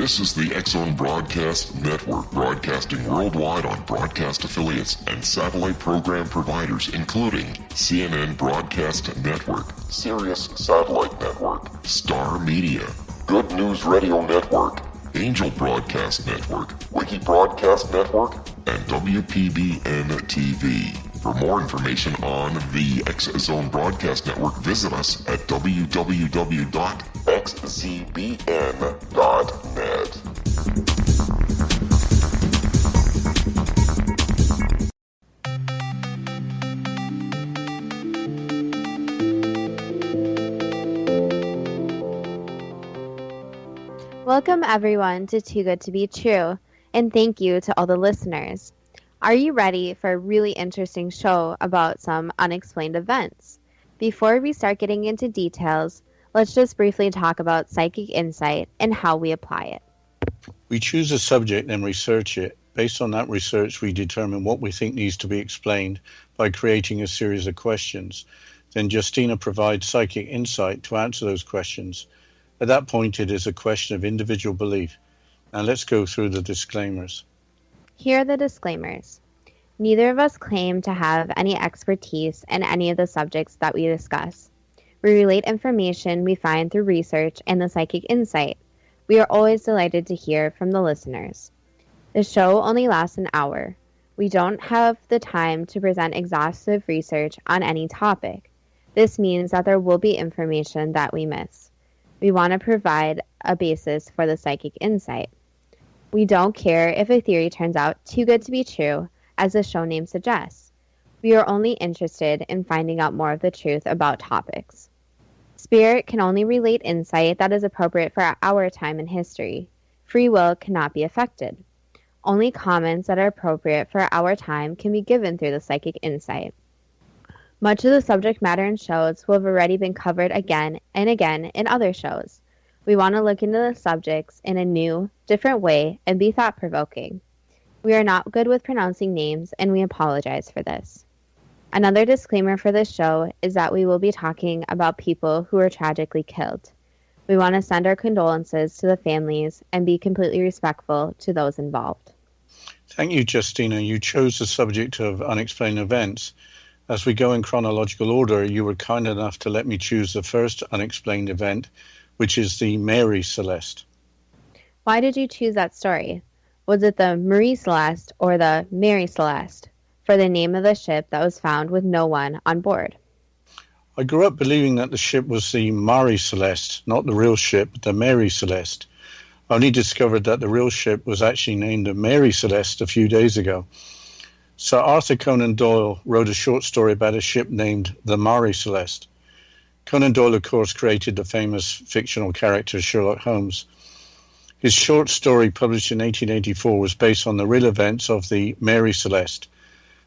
This is the X-Zone Broadcast Network, broadcasting worldwide on broadcast affiliates and satellite program providers, including CNN Broadcast Network, Sirius Satellite Network, Star Media, Good News Radio Network, Angel Broadcast Network, Wiki Broadcast Network, and WPBN TV. For more information on the X-Zone Broadcast Network, visit us at www.xzbn.net. Welcome everyone to Too Good to Be True, and thank you to all the listeners. Are you ready for a really interesting show about some unexplained events? Before we start getting into details, let's just briefly talk about psychic insight and how we apply it. We choose a subject and research it. Based on that research, we determine what we think needs to be explained by creating a series of questions. Then Justina provides psychic insight to answer those questions. At that point, it is a question of individual belief. Now let's go through the disclaimers. Here are the disclaimers. Neither of us claim to have any expertise in any of the subjects that we discuss. We relate information we find through research and the psychic insight. We are always delighted to hear from the listeners. The show only lasts an hour. We don't have the time to present exhaustive research on any topic. This means that there will be information that we miss. We want to provide a basis for the psychic insight. We don't care if a theory turns out too good to be true, as the show name suggests. We are only interested in finding out more of the truth about topics. Spirit can only relate insight that is appropriate for our time in history. Free will cannot be affected. Only comments that are appropriate for our time can be given through the psychic insight. Much of the subject matter in shows will have already been covered again and again in other shows. We want to look into the subjects in a new, different way and be thought-provoking. We are not good with pronouncing names, and we apologize for this. Another disclaimer for this show is that we will be talking about people who were tragically killed. We want to send our condolences to the families and be completely respectful to those involved. Thank you, Justina. You chose the subject of unexplained events. As we go in chronological order, you were kind enough to let me choose the first unexplained event, which is the Mary Celeste. Why did you choose that story? Was it the Marie Celeste or the Mary Celeste for the name of the ship that was found with no one on board? I grew up believing that the ship was the Marie Celeste, not the real ship, the Mary Celeste. I only discovered that the real ship was actually named the Mary Celeste a few days ago. Sir Arthur Conan Doyle wrote a short story about a ship named the Marie Celeste. Conan Doyle, of course, created the famous fictional character Sherlock Holmes. His short story, published in 1884, was based on the real events of the Mary Celeste.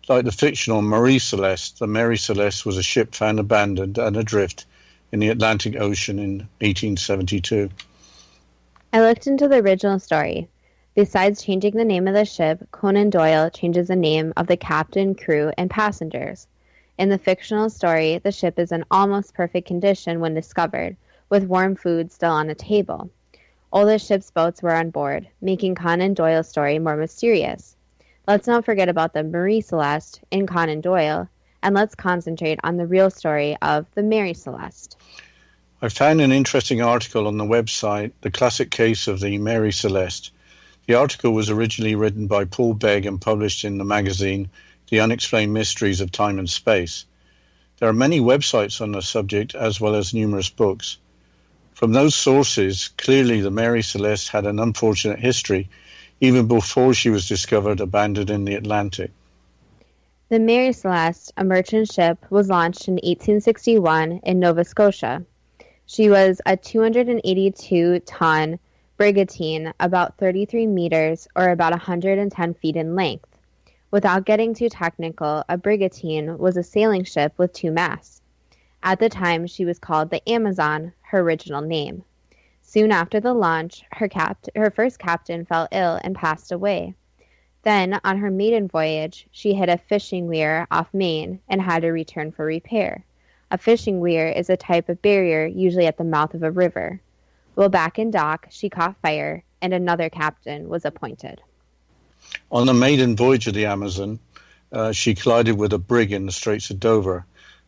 Like the fictional Marie Celeste, the Mary Celeste was a ship found abandoned and adrift in the Atlantic Ocean in 1872. I looked into the original story. Besides changing the name of the ship, Conan Doyle changes the name of the captain, crew, and passengers. In the fictional story, the ship is in almost perfect condition when discovered, with warm food still on the table. All the ship's boats were on board, making Conan Doyle's story more mysterious. Let's not forget about the Marie Celeste in Conan Doyle, and let's concentrate on the real story of the Mary Celeste. I found an interesting article on the website, The Classic Case of the Mary Celeste. The article was originally written by Paul Begg and published in the magazine The Unexplained Mysteries of Time and Space. There are many websites on the subject, as well as numerous books. From those sources, clearly the Mary Celeste had an unfortunate history, even before she was discovered abandoned in the Atlantic. The Mary Celeste, a merchant ship, was launched in 1861 in Nova Scotia. She was a 282-ton brigantine, about 33 meters or about 110 feet in length. Without getting too technical, a brigantine was a sailing ship with two masts. At the time, she was called the Amazon, her original name. Soon after the launch, her first captain fell ill and passed away. Then, on her maiden voyage, she hit a fishing weir off Maine and had to return for repair. A fishing weir is a type of barrier usually at the mouth of a river. While back in dock, she caught fire, and another captain was appointed. On the maiden voyage of the Amazon, she collided with a brig in the Straits of Dover,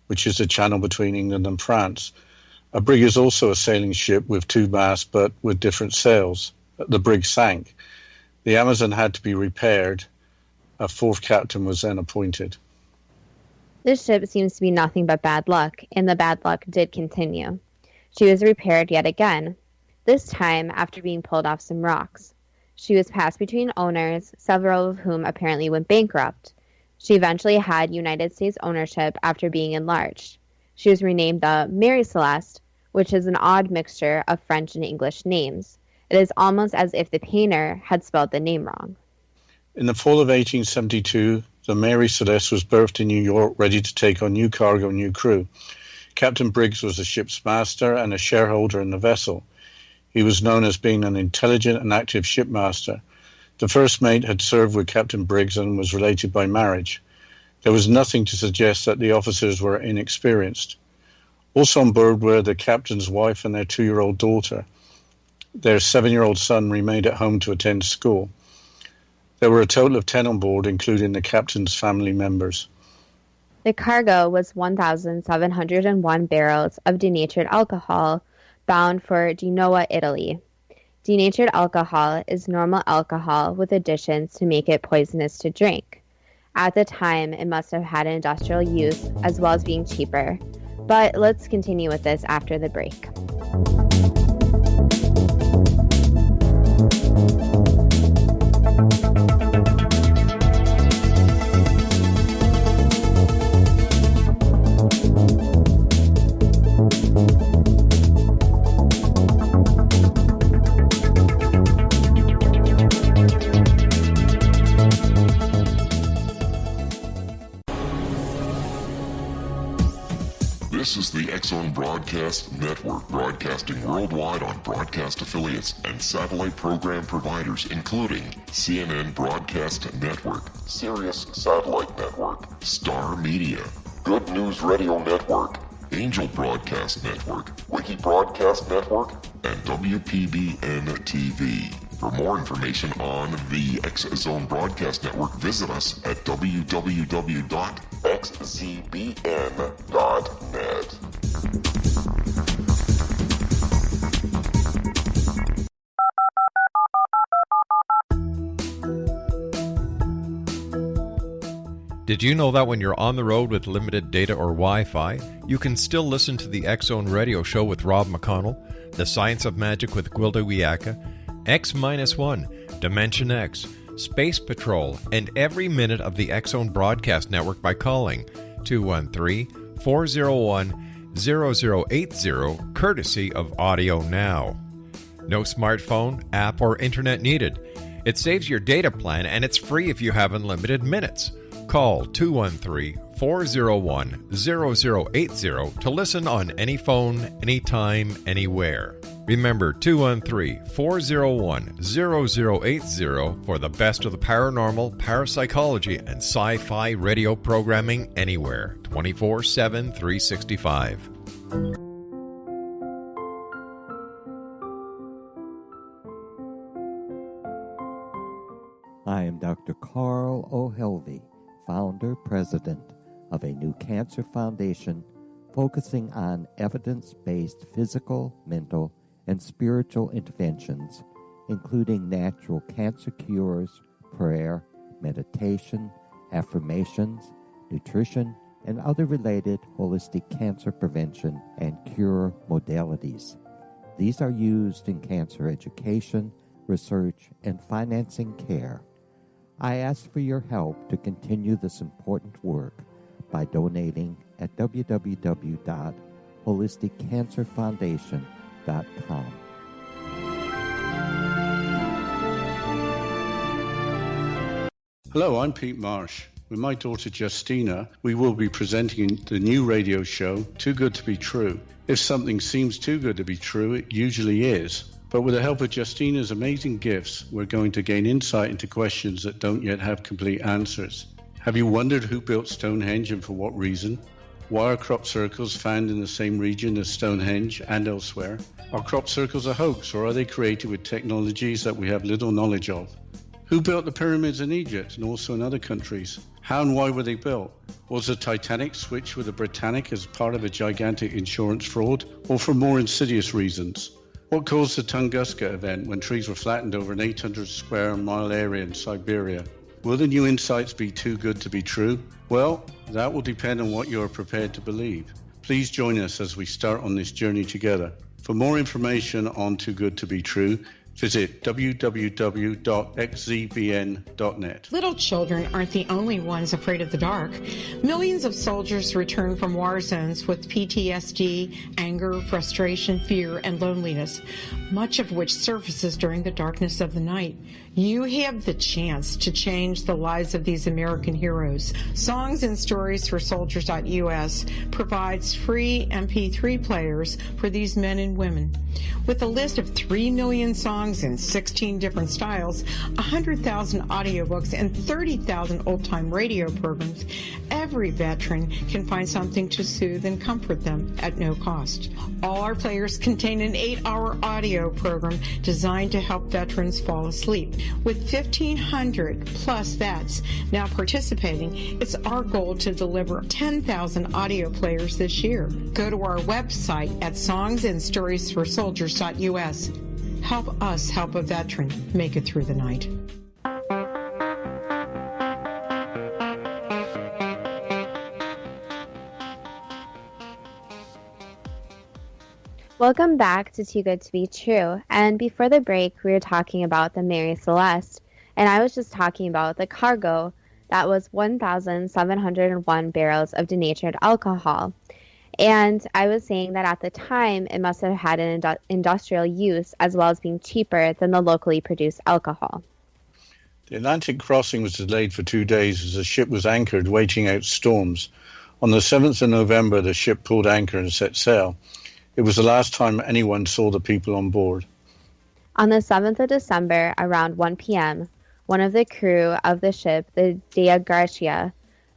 which is the channel between England and France. A brig is also a sailing ship with two masts but with different sails. The brig sank. The Amazon had to be repaired. A fourth captain was then appointed. This ship seems to be nothing but bad luck, and the bad luck did continue. She was repaired yet again, this time after being pulled off some rocks. She was passed between owners, several of whom apparently went bankrupt. She eventually had United States ownership after being enlarged. She was renamed the Mary Celeste, which is an odd mixture of French and English names. It is almost as if the painter had spelled the name wrong. In the fall of 1872, the Mary Celeste was berthed in New York, ready to take on new cargo and new crew. Captain Briggs was the ship's master and a shareholder in the vessel. He was known as being an intelligent and active shipmaster. The first mate had served with Captain Briggs and was related by marriage. There was nothing to suggest that the officers were inexperienced. Also on board were the captain's wife and their 2-year-old daughter. Their 7-year-old son remained at home to attend school. There were a total of 10 on board, including the captain's family members. The cargo was 1,701 barrels of denatured alcohol bound for Genoa, Italy. Denatured alcohol is normal alcohol with additions to make it poisonous to drink. At the time, it must have had industrial use as well as being cheaper. But let's continue with this after the break. This is the X-Zone Broadcast Network, broadcasting worldwide on broadcast affiliates and satellite program providers, including CNN Broadcast Network, Sirius Satellite Network, Star Media, Good News Radio Network, Angel Broadcast Network, Wiki Broadcast Network, and WPBN TV. For more information on the X-Zone Broadcast Network, visit us at www.xzbn.net. Did you know that when you're on the road with limited data or Wi-Fi, you can still listen to the X-Zone Radio Show with Rob McConnell, The Science of Magic with Gwilda Wiyaka, X-1, Dimension X, Space Patrol, and every minute of the X-Zone Broadcast Network by calling 213-401-0080, courtesy of Audio Now. No smartphone, app, or internet needed. It saves your data plan, and it's free if you have unlimited minutes. Call 213-401-0080 to listen on any phone, anytime, anywhere. Remember 213-401-0080 for the best of the paranormal, parapsychology, and sci-fi radio programming anywhere, 24/7, 365. I am Dr. Carl O'Helvey, founder, president of a new cancer foundation focusing on evidence-based physical, mental, and spiritual interventions, including natural cancer cures, prayer, meditation, affirmations, nutrition, and other related holistic cancer prevention and cure modalities. These are used in cancer education, research, and financing care. I ask for your help to continue this important work by donating at www.holisticcancerfoundation.com. Hello, I'm Pete Marsh. With my daughter Justina, we will be presenting the new radio show, Too Good to Be True. If something seems too good to be true, it usually is. But with the help of Justina's amazing gifts, we're going to gain insight into questions that don't yet have complete answers. Have you wondered who built Stonehenge and for what reason? Why are crop circles found in the same region as Stonehenge and elsewhere? Are crop circles a hoax, or are they created with technologies that we have little knowledge of? Who built the pyramids in Egypt and also in other countries? How and why were they built? Was the Titanic switched with the Britannic as part of a gigantic insurance fraud, or for more insidious reasons? What caused the Tunguska event when trees were flattened over an 800 square mile area in Siberia? Will the new insights be too good to be true? Well, that will depend on what you are prepared to believe. Please join us as we start on this journey together. For more information on Too Good to Be True, visit www.xzbn.net. Little children aren't the only ones afraid of the dark. Millions of soldiers return from war zones with PTSD, anger, frustration, fear, and loneliness, much of which surfaces during the darkness of the night. You have the chance to change the lives of these American heroes. Songs and Stories for Soldiers.us provides free MP3 players for these men and women. With a list of 3 million songs in 16 different styles, 100,000 audiobooks, and 30,000 old-time radio programs, every veteran can find something to soothe and comfort them at no cost. All our players contain an 8-hour audio program designed to help veterans fall asleep. With 1,500 plus vets now participating, it's our goal to deliver 10,000 audio players this year. Go to our website at songsandstoriesforsoldiers.us. Help us help a veteran make it through the night. Welcome back to Too Good to Be True. And before the break, we were talking about the Mary Celeste, and I was just talking about the cargo that was 1,701 barrels of denatured alcohol. And I was saying that at the time, it must have had an industrial use as well as being cheaper than the locally produced alcohol. The Atlantic crossing was delayed for 2 days as the ship was anchored waiting out storms. On the 7th of November, the ship pulled anchor and set sail. It was the last time anyone saw the people on board. On the 7th of December, around 1 p.m., one of the crew of the ship, the Dea Gracia,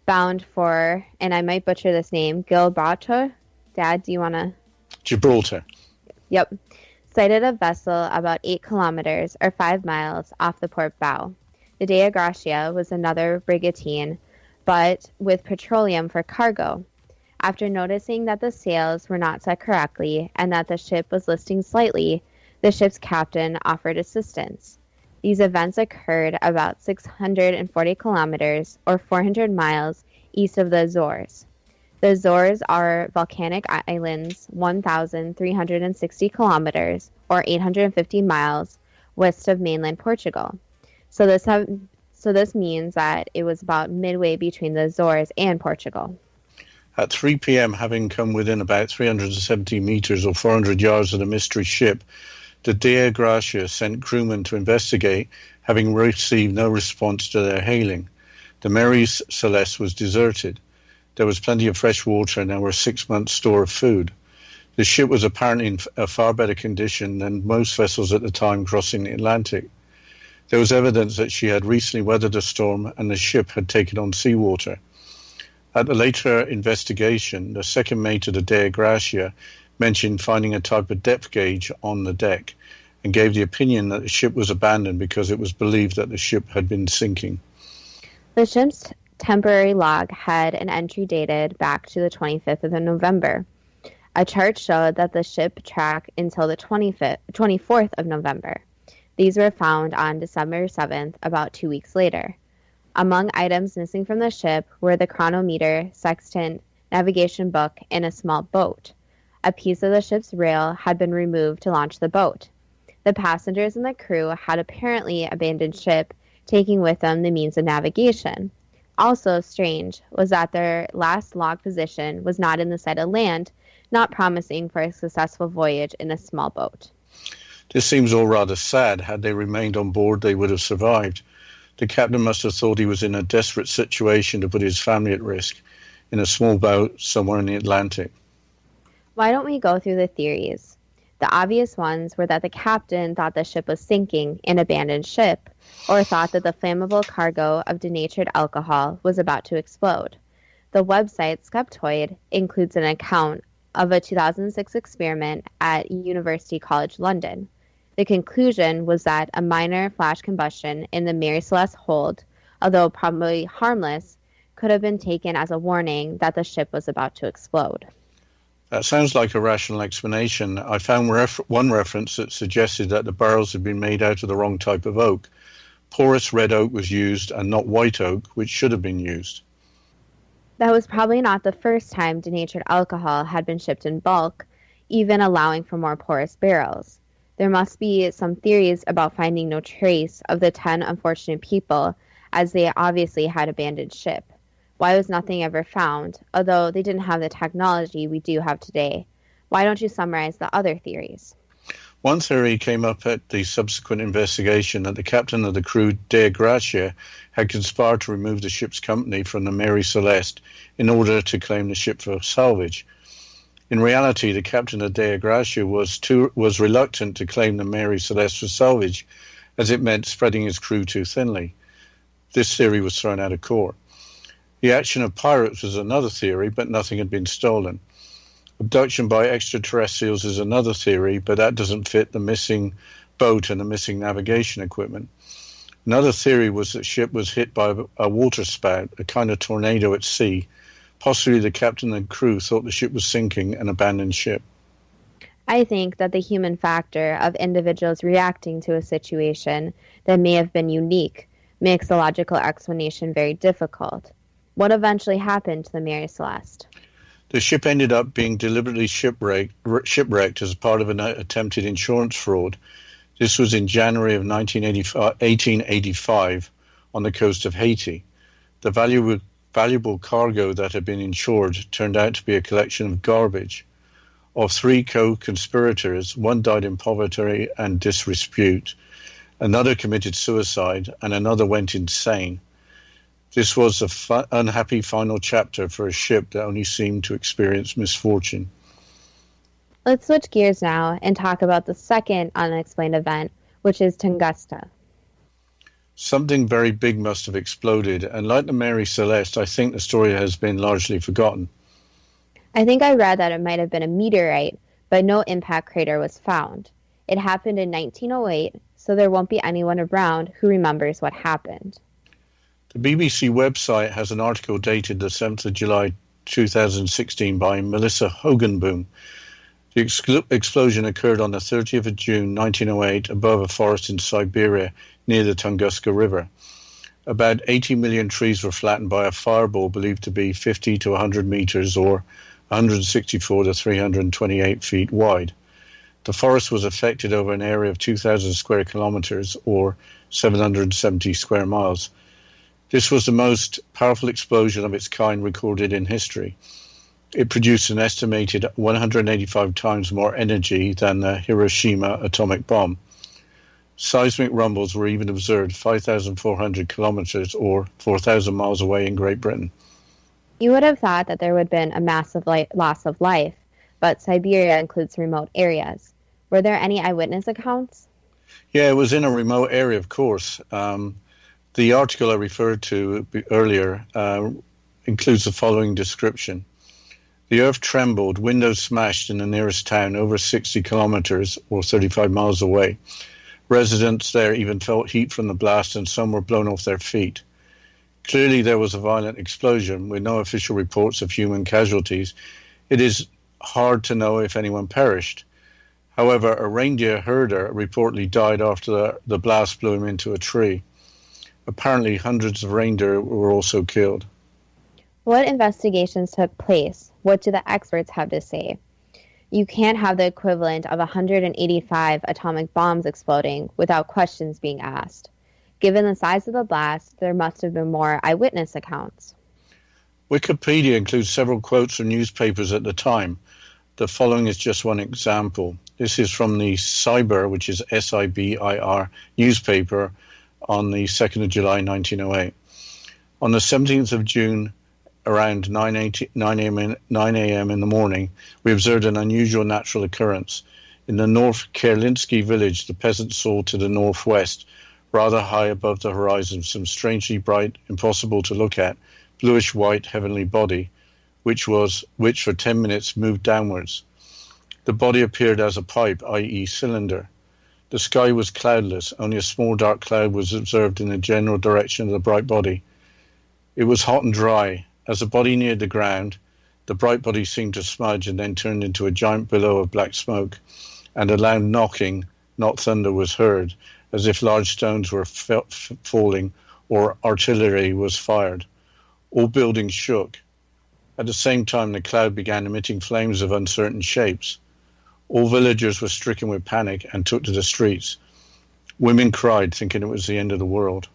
bound for, and I might butcher this name, Gibraltar? Dad, do you want to? Gibraltar. Yep. Sighted a vessel about 8 kilometers, or 5 miles, off the port bow. The Dea Gracia was another brigantine, but with petroleum for cargo. After noticing that the sails were not set correctly and that the ship was listing slightly, the ship's captain offered assistance. These events occurred about 640 kilometers, or 400 miles, east of the Azores. The Azores are volcanic islands 1,360 kilometers, or 850 miles, west of mainland Portugal. So this means that it was about midway between the Azores and Portugal. At 3 p.m., having come within about 370 meters or 400 yards of the mystery ship, the Dea Gracia sent crewmen to investigate, having received no response to their hailing. The Mary Celeste was deserted. There was plenty of fresh water and there were 6 months' store of food. The ship was apparently in a far better condition than most vessels at the time crossing the Atlantic. There was evidence that she had recently weathered a storm and the ship had taken on seawater. At a later investigation, the second mate of the Dea Gracia mentioned finding a type of depth gauge on the deck and gave the opinion that the ship was abandoned because it was believed that the ship had been sinking. The ship's temporary log had an entry dated back to the 25th of November. A chart showed that the ship tracked until the 24th of November. These were found on December 7th, about 2 weeks later. Among items missing from the ship were the chronometer, sextant, navigation book, and a small boat. A piece of the ship's rail had been removed to launch the boat. The passengers and the crew had apparently abandoned ship, taking with them the means of navigation. Also strange was that their last log position was not in the sight of land, not promising for a successful voyage in a small boat. This seems all rather sad. Had they remained on board, they would have survived. The captain must have thought he was in a desperate situation to put his family at risk in a small boat somewhere in the Atlantic. Why don't we go through the theories? The obvious ones were that the captain thought the ship was sinking and abandoned ship, or thought that the flammable cargo of denatured alcohol was about to explode. The website Skeptoid includes an account of a 2006 experiment at University College London. The conclusion was that a minor flash combustion in the Mary Celeste hold, although probably harmless, could have been taken as a warning that the ship was about to explode. That sounds like a rational explanation. I found one reference that suggested that the barrels had been made out of the wrong type of oak. Porous red oak was used and not white oak, which should have been used. That was probably not the first time denatured alcohol had been shipped in bulk, even allowing for more porous barrels. There must be some theories about finding no trace of the 10 unfortunate people, as they obviously had abandoned ship. Why was nothing ever found, although they didn't have the technology we do have today? Why don't you summarize the other theories? One theory came up at the subsequent investigation that the captain of the crew, Dea Gracia, had conspired to remove the ship's company from the Mary Celeste in order to claim the ship for salvage. In reality, the captain of Dea Gracia was reluctant to claim the Mary Celeste for salvage, as it meant spreading his crew too thinly. This theory was thrown out of court. The action of pirates was another theory, but nothing had been stolen. Abduction by extraterrestrials is another theory, but that doesn't fit the missing boat and the missing navigation equipment. Another theory was that the ship was hit by a waterspout, a kind of tornado at sea. Possibly the captain and crew thought the ship was sinking and abandoned ship. I think that the human factor of individuals reacting to a situation that may have been unique makes the logical explanation very difficult. What eventually happened to the Mary Celeste? The ship ended up being deliberately shipwrecked as part of an attempted insurance fraud. This was in January of 1885 on the coast of Haiti. The valuable cargo that had been insured turned out to be a collection of garbage. Of 3 co-conspirators, one died in poverty and disrepute, another committed suicide, and another went insane. This was an unhappy final chapter for a ship that only seemed to experience misfortune. Let's switch gears now and talk about the second unexplained event, which is Tunguska. Something very big must have exploded, and like the Mary Celeste, I think the story has been largely forgotten. I think I read that it might have been a meteorite, but no impact crater was found. It happened in 1908, so there won't be anyone around who remembers what happened. The BBC website has an article dated the 7th of July 2016 by Melissa Hoganboom. The explosion occurred on the 30th of June 1908 above a forest in Siberia near the Tunguska River. About 80 million trees were flattened by a fireball believed to be 50 to 100 meters or 164 to 328 feet wide. The forest was affected over an area of 2,000 square kilometers or 770 square miles. This was the most powerful explosion of its kind recorded in history. It produced an estimated 185 times more energy than the Hiroshima atomic bomb. Seismic rumbles were even observed 5,400 kilometers or 4,000 miles away in Great Britain. You would have thought that there would have been a massive loss of life, but Siberia includes remote areas. Were there any eyewitness accounts? Yeah, it was in a remote area, of course. The article I referred to earlier includes the following description. The earth trembled, windows smashed in the nearest town over 60 kilometers or 35 miles away. Residents there even felt heat from the blast and some were blown off their feet. Clearly there was a violent explosion with no official reports of human casualties. It is hard to know if anyone perished. However, a reindeer herder reportedly died after the blast blew him into a tree. Apparently, hundreds of reindeer were also killed. What investigations took place? What do the experts have to say? You can't have the equivalent of 185 atomic bombs exploding without questions being asked. Given the size of the blast, there must have been more eyewitness accounts. Wikipedia includes several quotes from newspapers at the time. The following is just one example. This is from the Sibir, which is SIBIR, newspaper on the 2nd of July 1908. On the 17th of June, around 9 a.m. in the morning, we observed an unusual natural occurrence. In the North Kerlinsky village, the peasants saw to the northwest, rather high above the horizon, some strangely bright, impossible to look at, bluish-white heavenly body, which for 10 minutes moved downwards. The body appeared as a pipe, i.e. cylinder. The sky was cloudless, only a small dark cloud was observed in the general direction of the bright body. It was hot and dry. As the body neared the ground, the bright body seemed to smudge and then turned into a giant billow of black smoke, and a loud knocking, not thunder, was heard, as if large stones were falling or artillery was fired. All buildings shook. At the same time, the cloud began emitting flames of uncertain shapes. All villagers were stricken with panic and took to the streets. Women cried, thinking it was the end of the world.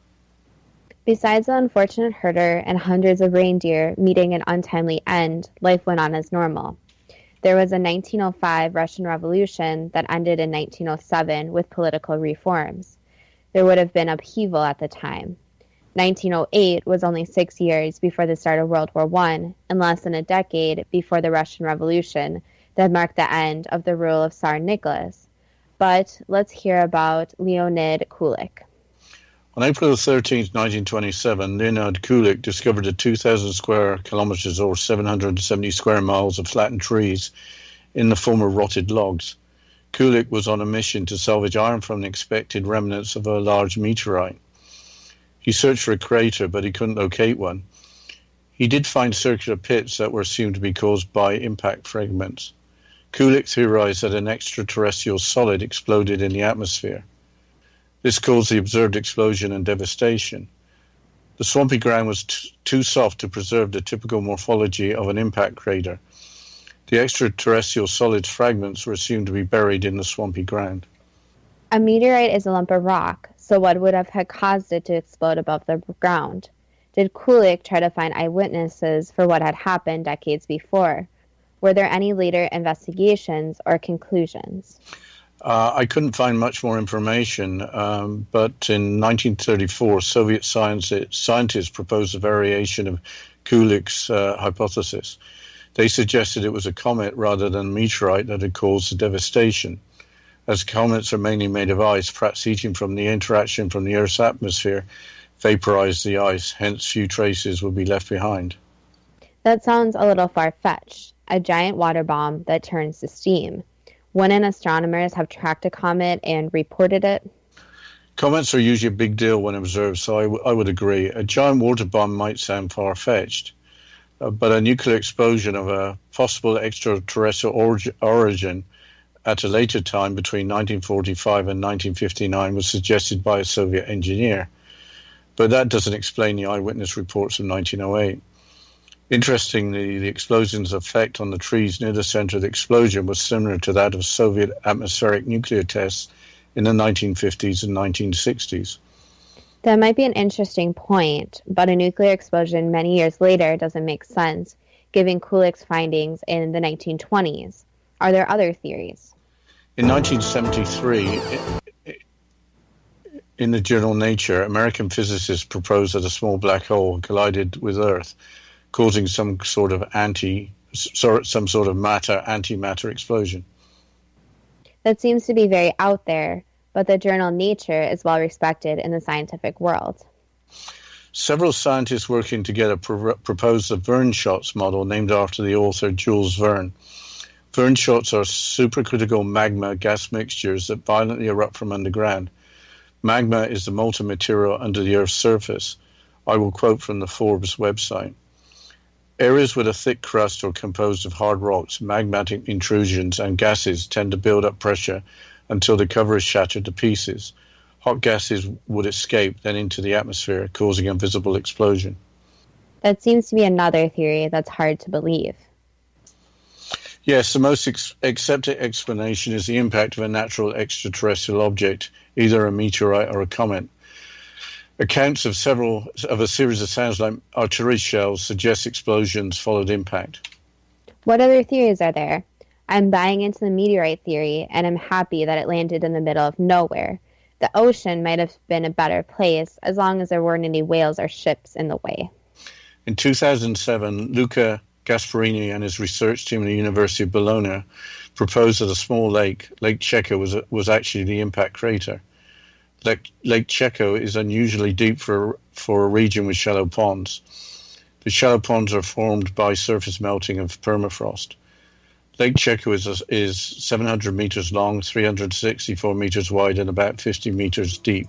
Besides the unfortunate herder and hundreds of reindeer meeting an untimely end, life went on as normal. There was a 1905 Russian Revolution that ended in 1907 with political reforms. There would have been upheaval at the time. 1908 was only 6 years before the start of World War I, and less than a decade before the Russian Revolution that marked the end of the rule of Tsar Nicholas. But let's hear about Leonid Kulik. On April 13, 1927, Leonid Kulik discovered the 2,000 square kilometers or 770 square miles of flattened trees in the form of rotted logs. Kulik was on a mission to salvage iron from the expected remnants of a large meteorite. He searched for a crater, but he couldn't locate one. He did find circular pits that were assumed to be caused by impact fragments. Kulik theorized that an extraterrestrial solid exploded in the atmosphere. This caused the observed explosion and devastation. The swampy ground was too soft to preserve the typical morphology of an impact crater. The extraterrestrial solid fragments were assumed to be buried in the swampy ground. A meteorite is a lump of rock, so what would have caused it to explode above the ground? Did Kulik try to find eyewitnesses for what had happened decades before? Were there any later investigations or conclusions? I couldn't find much more information, but in 1934, Soviet scientists proposed a variation of Kulik's hypothesis. They suggested it was a comet rather than a meteorite that had caused the devastation. As comets are mainly made of ice, perhaps heating from the interaction from the Earth's atmosphere vaporized the ice, hence few traces would be left behind. That sounds a little far-fetched. A giant water bomb that turns to steam. Wouldn't astronomers have tracked a comet and reported it? Comets are usually a big deal when observed, so I would agree. A giant water bomb might sound far-fetched, but a nuclear explosion of a possible extraterrestrial origin at a later time between 1945 and 1959 was suggested by a Soviet engineer. But that doesn't explain the eyewitness reports of 1908. Interestingly, the explosion's effect on the trees near the center of the explosion was similar to that of Soviet atmospheric nuclear tests in the 1950s and 1960s. That might be an interesting point, but a nuclear explosion many years later doesn't make sense, given Kulik's findings in the 1920s. Are there other theories? In 1973, in the journal Nature, American physicists proposed that a small black hole collided with Earth, causing some sort of antimatter explosion. That seems to be very out there, but the journal Nature is well respected in the scientific world. Several scientists working together proposed the Verne shots model named after the author Jules Verne. Verne shots are supercritical magma gas mixtures that violently erupt from underground. Magma is the molten material under the Earth's surface. I will quote from the Forbes website. Areas with a thick crust or composed of hard rocks, magmatic intrusions, and gases tend to build up pressure until the cover is shattered to pieces. Hot gases would escape then into the atmosphere, causing a visible explosion. That seems to be another theory that's hard to believe. Yes, the most accepted explanation is the impact of a natural extraterrestrial object, either a meteorite or a comet. Accounts of a series of sounds like artillery shells suggest explosions followed impact. What other theories are there? I'm buying into the meteorite theory, and I'm happy that it landed in the middle of nowhere. The ocean might have been a better place as long as there weren't any whales or ships in the way. In 2007, Luca Gasparini and his research team at the University of Bologna proposed that a small lake, Lake Checo, was actually the impact crater. Lake Checo is unusually deep for a region with shallow ponds. The shallow ponds are formed by surface melting of permafrost. Lake Checo is 700 meters long, 364 meters wide, and about 50 meters deep.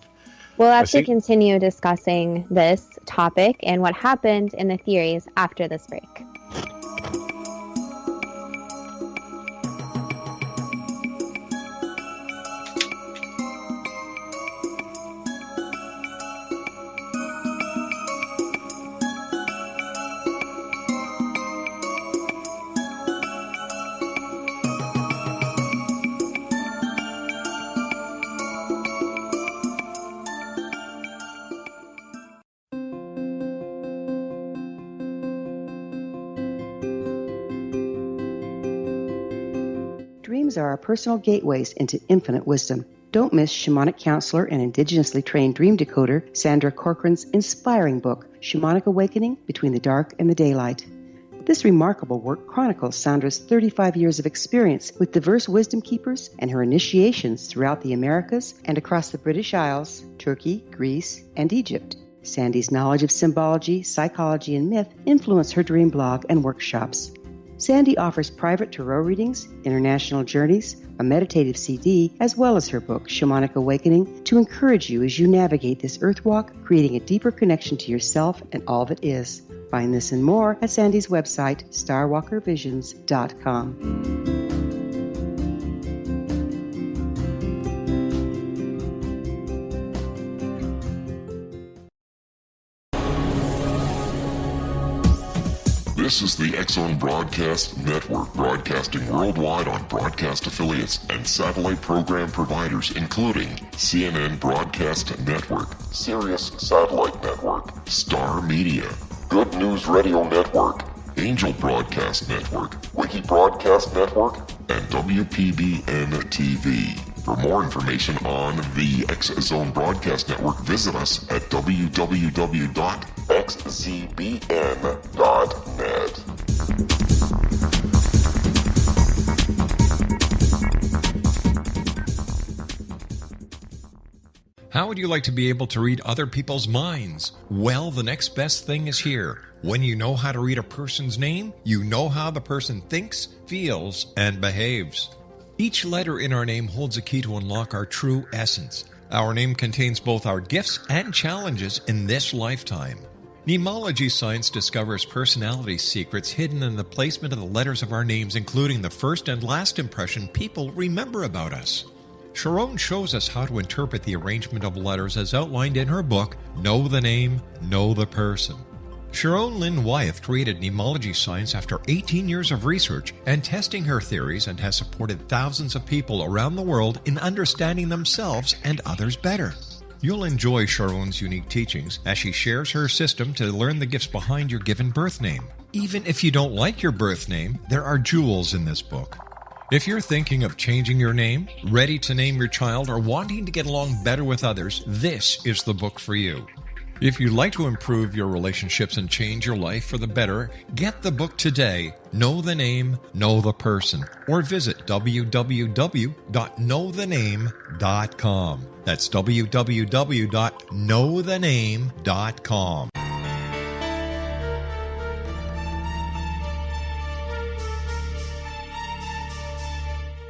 We'll have to continue discussing this topic and what happened in the theories after this break. Dreams are our personal gateways into infinite wisdom. Don't miss shamanic counselor and indigenously trained dream decoder Sandra Corcoran's inspiring book, Shamanic Awakening Between the Dark and the Daylight. This remarkable work chronicles Sandra's 35 years of experience with diverse wisdom keepers and her initiations throughout the Americas and across the British Isles, Turkey, Greece, and Egypt. Sandy's knowledge of symbology, psychology, and myth influence her dream blog and workshops. Sandy offers private tarot readings, international journeys, a meditative CD, as well as her book, Shamanic Awakening, to encourage you as you navigate this earth walk, creating a deeper connection to yourself and all that is. Find this and more at Sandy's website, starwalkervisions.com. This is the X-Zone Broadcast Network, broadcasting worldwide on broadcast affiliates and satellite program providers, including CNN Broadcast Network, Sirius Satellite Network, Star Media, Good News Radio Network, Angel Broadcast Network, Wiki Broadcast Network, and WPBN TV. For more information on the X-Zone Broadcast Network, visit us at www.xzbn.net. How would you like to be able to read other people's minds? Well, the next best thing is here. When you know how to read a person's name, you know how the person thinks, feels, and behaves. Each letter in our name holds a key to unlock our true essence. Our name contains both our gifts and challenges in this lifetime. Mnemology science discovers personality secrets hidden in the placement of the letters of our names, including the first and last impression people remember about us. Sharon shows us how to interpret the arrangement of letters as outlined in her book, Know the Name, Know the Person. Sharon Lynn Wyeth created mnemology science after 18 years of research and testing her theories, and has supported thousands of people around the world in understanding themselves and others better. You'll enjoy Sharon's unique teachings as she shares her system to learn the gifts behind your given birth name. Even if you don't like your birth name, there are jewels in this book. If you're thinking of changing your name, ready to name your child, or wanting to get along better with others, this is the book for you. If you'd like to improve your relationships and change your life for the better, get the book today, Know the Name, Know the Person, or visit www.knowthename.com. That's www.knowthename.com.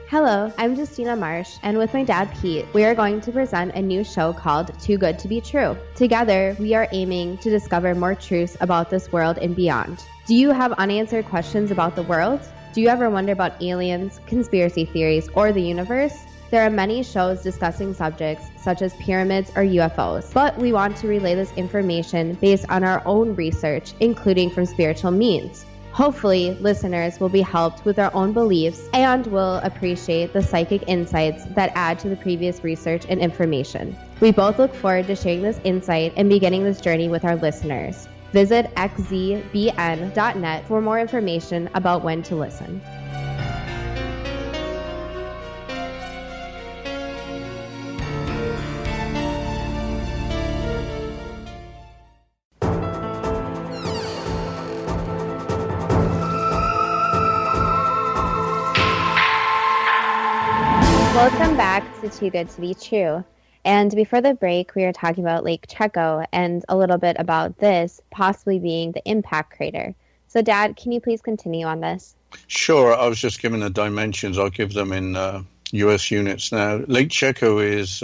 Hello, I'm Justina Marsh, and with my dad Pete, we are going to present a new show called Too Good to Be True. Together, we are aiming to discover more truths about this world and beyond. Do you have unanswered questions about the world? Do you ever wonder about aliens, conspiracy theories, or the universe? There are many shows discussing subjects such as pyramids or UFOs, but we want to relay this information based on our own research, including from spiritual means. Hopefully, listeners will be helped with their own beliefs and will appreciate the psychic insights that add to the previous research and information. We both look forward to sharing this insight and beginning this journey with our listeners. Visit xzbn.net for more information about when to listen. Welcome back to Too Good to Be True. And before the break, we were talking about Lake Checo and a little bit about this possibly being the impact crater. So, Dad, can you please continue on this? Sure. I was just given the dimensions. I'll give them in U.S. units now. Lake Checo is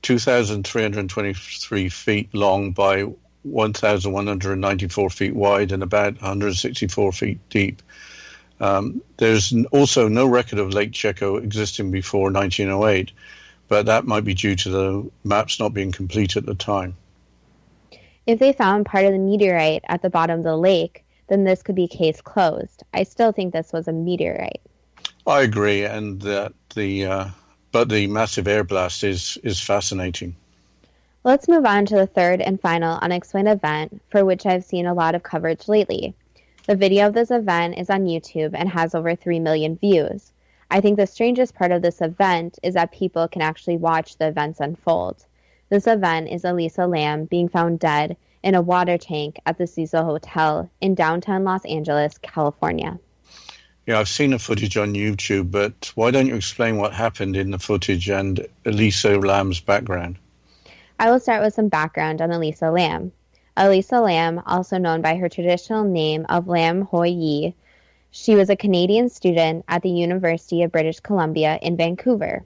2,323 feet long by 1,194 feet wide and about 164 feet deep. There's also no record of Lake Checo existing before 1908, but that might be due to the maps not being complete at the time. If they found part of the meteorite at the bottom of the lake, then this could be case closed. I still think this was a meteorite. I agree, and that but the massive air blast is fascinating. Let's move on to the third and final unexplained event, for which I've seen a lot of coverage lately. The video of this event is on YouTube and has over 3 million views. I think the strangest part of this event is that people can actually watch the events unfold. This event is Elisa Lam being found dead in a water tank at the Cecil Hotel in downtown Los Angeles, California. Yeah, I've seen the footage on YouTube, but why don't you explain what happened in the footage and Elisa Lam's background? I will start with some background on Elisa Lam. Elisa Lam, also known by her traditional name of Lam Hoi Yi, she was a Canadian student at the University of British Columbia in Vancouver.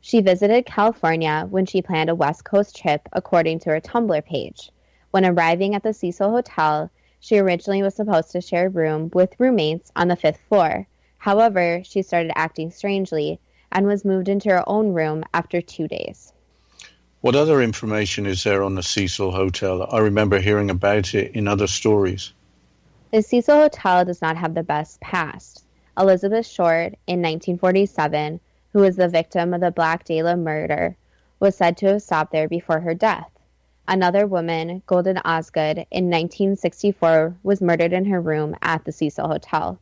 She visited California when she planned a West Coast trip, according to her Tumblr page. When arriving at the Cecil Hotel, she originally was supposed to share a room with roommates on the 5th floor. However, she started acting strangely and was moved into her own room after 2 days. What other information is there on the Cecil Hotel? I remember hearing about it in other stories. The Cecil Hotel does not have the best past. Elizabeth Short, in 1947, who was the victim of the Black Dahlia murder, was said to have stopped there before her death. Another woman, Golden Osgood, in 1964, was murdered in her room at the Cecil Hotel.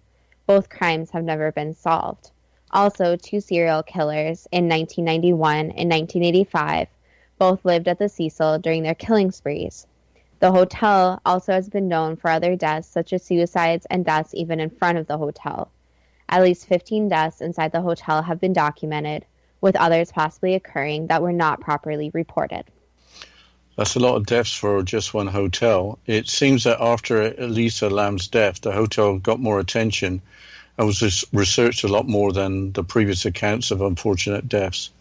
Both crimes have never been solved. Also, 2 serial killers in 1991 and 1985 both lived at the Cecil during their killing sprees. The hotel also has been known for other deaths, such as suicides and deaths even in front of the hotel. At least 15 deaths inside the hotel have been documented, with others possibly occurring that were not properly reported. That's a lot of deaths for just one hotel. It seems that after Elisa Lam's death, the hotel got more attention and was researched a lot more than the previous accounts of unfortunate deaths.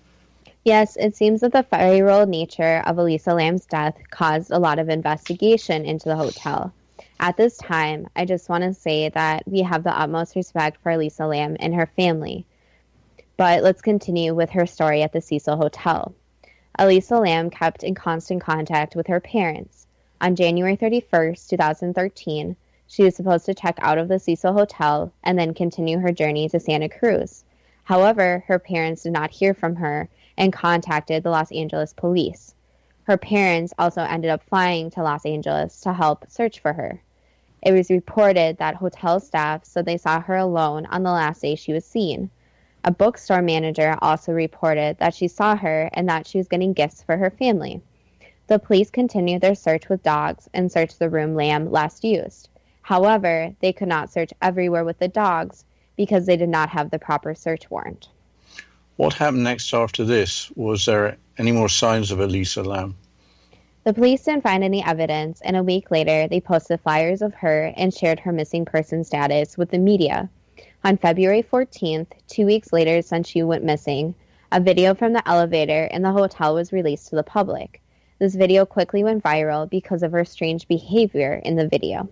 Yes, it seems that the viral nature of Elisa Lam's death caused a lot of investigation into the hotel. At this time, I just want to say that we have the utmost respect for Elisa Lam and her family. But let's continue with her story at the Cecil Hotel. Elisa Lam kept in constant contact with her parents. On January 31st, 2013, she was supposed to check out of the Cecil Hotel and then continue her journey to Santa Cruz. However, her parents did not hear from her and contacted the Los Angeles police. Her parents also ended up flying to Los Angeles to help search for her. It was reported that hotel staff said they saw her alone on the last day she was seen. A bookstore manager also reported that she saw her and that she was getting gifts for her family. The police continued their search with dogs and searched the room Lam last used. However, they could not search everywhere with the dogs because they did not have the proper search warrant. What happened next after this? Was there any more signs of Elisa Lam? The police didn't find any evidence, and a week later, they posted flyers of her and shared her missing person status with the media. On February 14th, 2 weeks later since she went missing, a video from the elevator in the hotel was released to the public. This video quickly went viral because of her strange behavior in the video.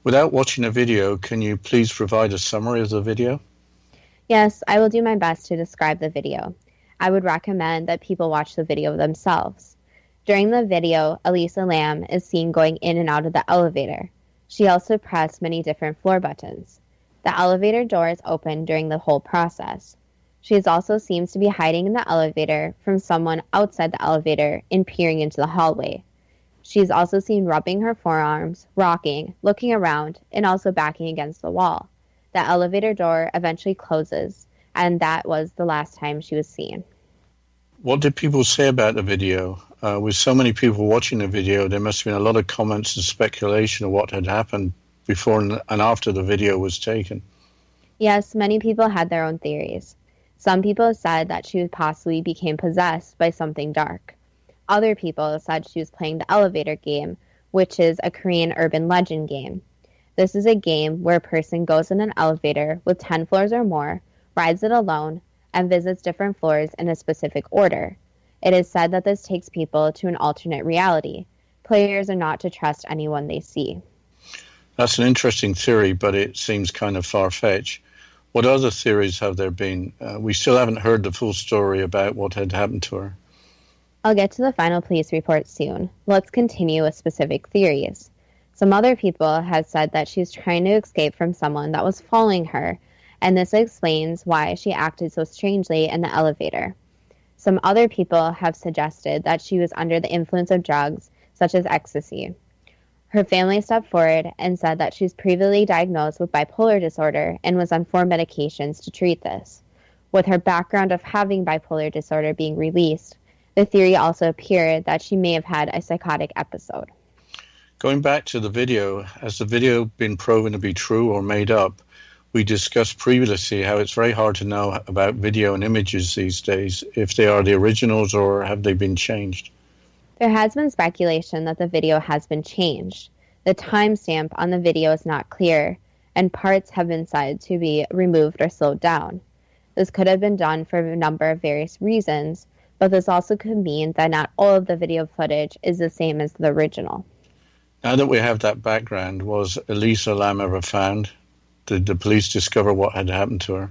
Without watching the video, can you please provide a summary of the video? Yes, I will do my best to describe the video. I would recommend that people watch the video themselves. During the video, Elisa Lam is seen going in and out of the elevator. She also pressed many different floor buttons. The elevator doors opened during the whole process. She also seems to be hiding in the elevator from someone outside the elevator and peering into the hallway. She is also seen rubbing her forearms, rocking, looking around, and also backing against the wall. The elevator door eventually closes, and that was the last time she was seen. What did people say about the video? With so many people watching the video, there must have been a lot of comments and speculation of what had happened before and after the video was taken. Yes, many people had their own theories. Some people said that she possibly became possessed by something dark. Other people said she was playing the elevator game, which is a Korean urban legend game. This is a game where a person goes in an elevator with 10 floors or more, rides it alone, and visits different floors in a specific order. It is said that this takes people to an alternate reality. Players are not to trust anyone they see. That's an interesting theory, but it seems kind of far-fetched. What other theories have there been? We still haven't heard the full story about what had happened to her. I'll get to the final police report soon. Let's continue with specific theories. Some other people have said that she's trying to escape from someone that was following her, and this explains why she acted so strangely in the elevator. Some other people have suggested that she was under the influence of drugs, such as ecstasy. Her family stepped forward and said that she was previously diagnosed with bipolar disorder and was on 4 medications to treat this. With her background of having bipolar disorder being released, the theory also appeared that she may have had a psychotic episode. Going back to the video, has the video been proven to be true or made up? We discussed previously how it's very hard to know about video and images these days, if they are the originals or have they been changed. There has been speculation that the video has been changed. The timestamp on the video is not clear, and parts have been said to be removed or slowed down. This could have been done for a number of various reasons, but this also could mean that not all of the video footage is the same as the original. Now that we have that background, was Elisa Lam ever found? Did the police discover what had happened to her?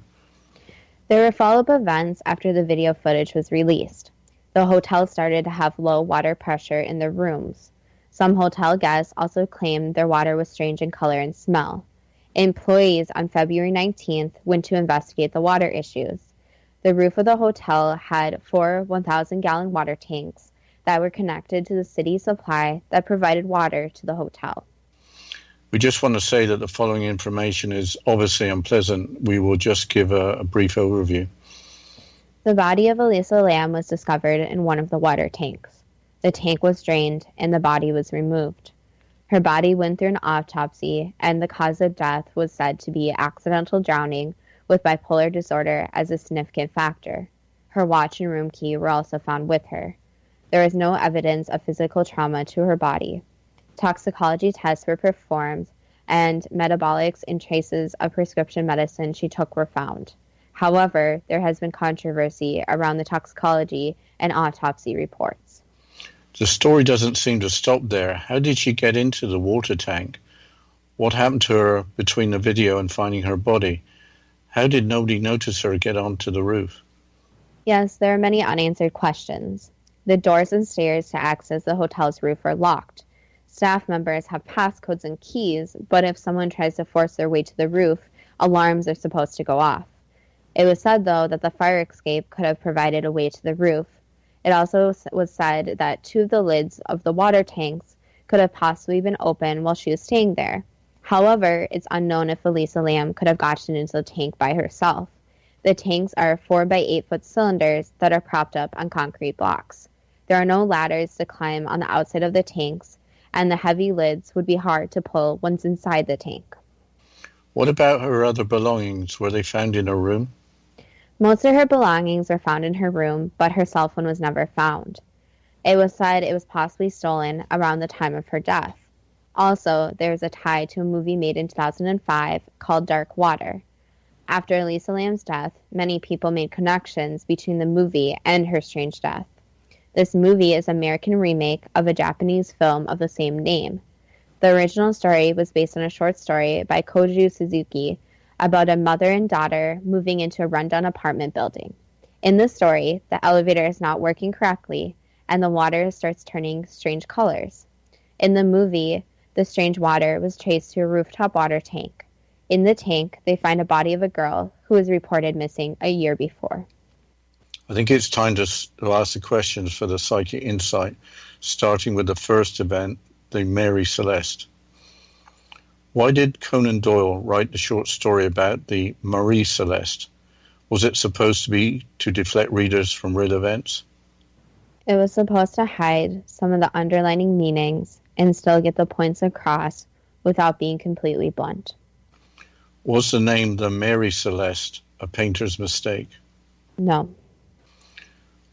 There were follow-up events after the video footage was released. The hotel started to have low water pressure in their rooms. Some hotel guests also claimed their water was strange in color and smell. Employees on February 19th went to investigate the water issues. The roof of the hotel had 4 1,000-gallon water tanks that were connected to the city supply that provided water to the hotel. We just want to say that the following information is obviously unpleasant. We will just give a brief overview. The body of Elisa Lam was discovered in one of the water tanks. The tank was drained and the body was removed. Her body went through an autopsy, and the cause of death was said to be accidental drowning with bipolar disorder as a significant factor. Her watch and room key were also found with her. There is no evidence of physical trauma to her body. Toxicology tests were performed, and metabolics and traces of prescription medicine she took were found. However, there has been controversy around the toxicology and autopsy reports. The story doesn't seem to stop there. How did she get into the water tank? What happened to her between the video and finding her body? How did nobody notice her get onto the roof? Yes, there are many unanswered questions. The doors and stairs to access the hotel's roof are locked. Staff members have passcodes and keys, but if someone tries to force their way to the roof, alarms are supposed to go off. It was said, though, that the fire escape could have provided a way to the roof. It also was said that 2 of the lids of the water tanks could have possibly been open while she was staying there. However, it's unknown if Elisa Lam could have gotten into the tank by herself. The tanks are 4 by 8 foot cylinders that are propped up on concrete blocks. There are no ladders to climb on the outside of the tanks, and the heavy lids would be hard to pull once inside the tank. What about her other belongings? Were they found in her room? Most of her belongings were found in her room, but her cell phone was never found. It was said it was possibly stolen around the time of her death. Also, there is a tie to a movie made in 2005 called Dark Water. After Elisa Lam's death, many people made connections between the movie and her strange death. This movie is an American remake of a Japanese film of the same name. The original story was based on a short story by Koju Suzuki about a mother and daughter moving into a rundown apartment building. In the story, the elevator is not working correctly, and the water starts turning strange colors. In the movie, the strange water was traced to a rooftop water tank. In the tank, they find a body of a girl who was reported missing a year before. I think it's time to ask the questions for the psychic insight, starting with the first event, the Mary Celeste. Why did Conan Doyle write the short story about the Marie Celeste? Was it supposed to be to deflect readers from real events? It was supposed to hide some of the underlining meanings and still get the points across without being completely blunt. Was the name the Mary Celeste a painter's mistake? No.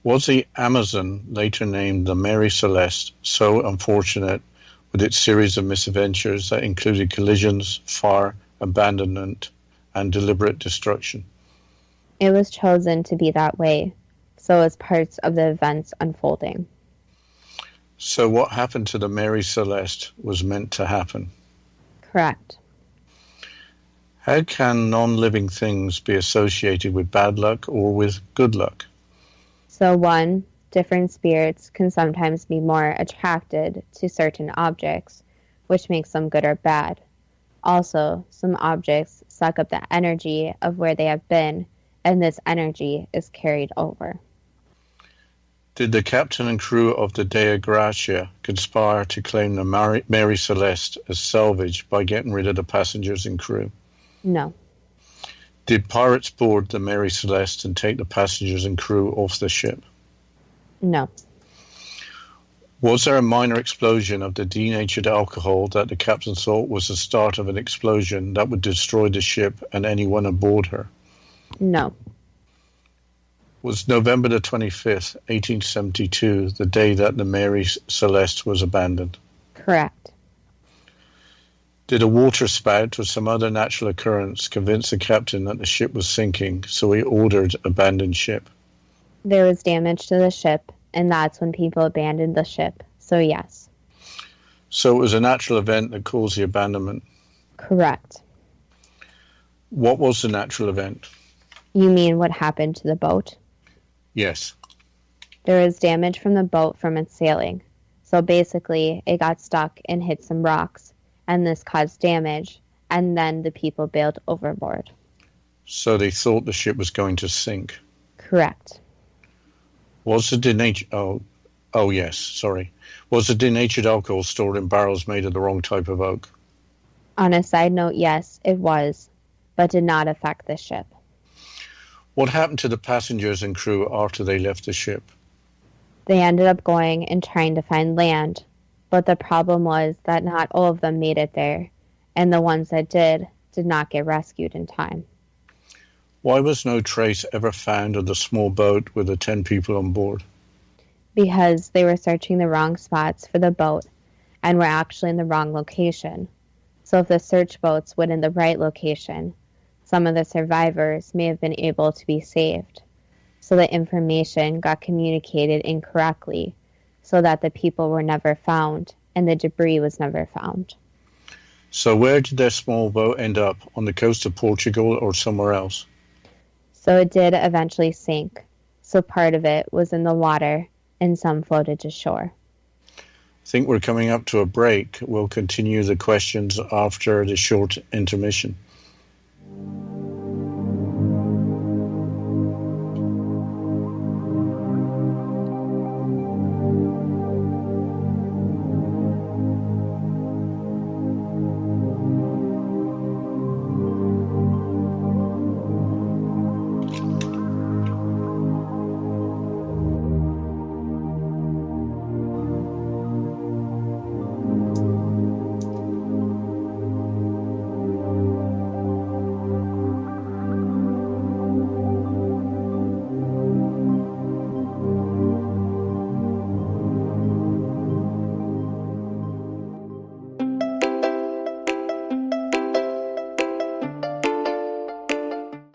Was the Amazon, later named the Mary Celeste, so unfortunate with its series of misadventures that included collisions, fire, abandonment, and deliberate destruction? It was chosen to be that way, so as parts of the events unfolding. So what happened to the Mary Celeste was meant to happen. Correct. How can non-living things be associated with bad luck or with good luck? So one, different spirits can sometimes be more attracted to certain objects, which makes them good or bad. Also, some objects suck up the energy of where they have been, and this energy is carried over. Did the captain and crew of the Dea Gracia conspire to claim the Mary Celeste as salvage by getting rid of the passengers and crew? No. Did pirates board the Mary Celeste and take the passengers and crew off the ship? No. Was there a minor explosion of the denatured alcohol that the captain thought was the start of an explosion that would destroy the ship and anyone aboard her? No. Was November the 25th, 1872, the day that the Mary Celeste was abandoned? Correct. Did a waterspout or some other natural occurrence convince the captain that the ship was sinking, so he ordered abandoned ship? There was damage to the ship, and that's when people abandoned the ship, so yes. So it was a natural event that caused the abandonment? Correct. What was the natural event? You mean what happened to the boat? Yes. There was damage from the boat from its sailing. So basically, it got stuck and hit some rocks, and this caused damage, and then the people bailed overboard. So they thought the ship was going to sink? Correct. Was the denatured... Was the denatured alcohol stored in barrels made of the wrong type of oak? On a side note, yes, it was, but did not affect the ship. What happened to the passengers and crew after they left the ship? They ended up going and trying to find land, but the problem was that not all of them made it there, and the ones that did not get rescued in time. Why was no trace ever found of the small boat with the 10 people on board? Because they were searching the wrong spots for the boat and were actually in the wrong location. So if the search boats went in the right location, some of the survivors may have been able to be saved. So the information got communicated incorrectly, so that the people were never found and the debris was never found. So where did their small boat end up? On the coast of Portugal or somewhere else? So it did eventually sink. So part of it was in the water and some floated to shore. I think we're coming up to a break. We'll continue the questions after the short intermission.